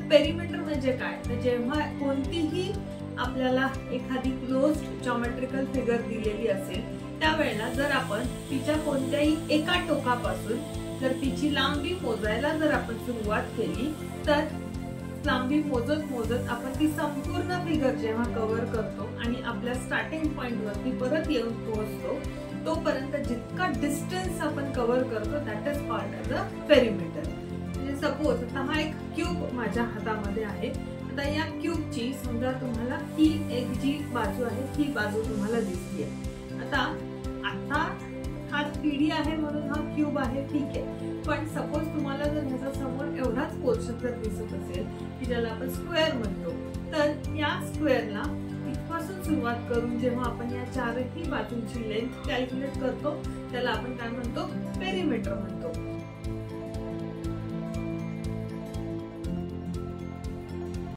Perimeter म्हणजे काय, तर जेव्हा कोणतीही आपल्याला एखादी क्लोज्ड जॉमेट्रिकल फिगर दिलेली असेल त्यावेळेला जर आपण तिच्या कोणत्याही एका टोकापासून जर तिची लांबी मोजायला जर आपण सुरुवात केली तर लांबी मोजत मोजत आपण ती संपूर्ण फिगर जेव्हा कव्हर करतो आणि आपल्या स्टार्टिंग पॉइंट वरती परत येऊन पोहोचतो तोपर्यंत जितका डिस्टन्स आपण कव्हर करतो that is called as a perimeter. म्हणजे सपोज आता हा एक क्यूब माझ्या हातामध्ये आहे. आता या क्यूबची समजा तुम्हाला ही एक जी बाजू आहे ही बाजू तुम्हाला दिसतीये. आता हा 3D आहे म्हणून हा क्यूब आहे, ठीक आहे. पण सपोज तुम्हाला जर ह्याचा समोर एवढाच पोर्शन जर दिसत असेल की ज्याला आपण स्क्वेअर म्हणतो, तर या स्क्वेअरला इथपासून सुरुवात करून जेव्हा आपण या चारही बाजूंची लेंथ कॅल्क्युलेट करतो त्याला आपण काय म्हणतो, पेरिमीटर म्हणतो.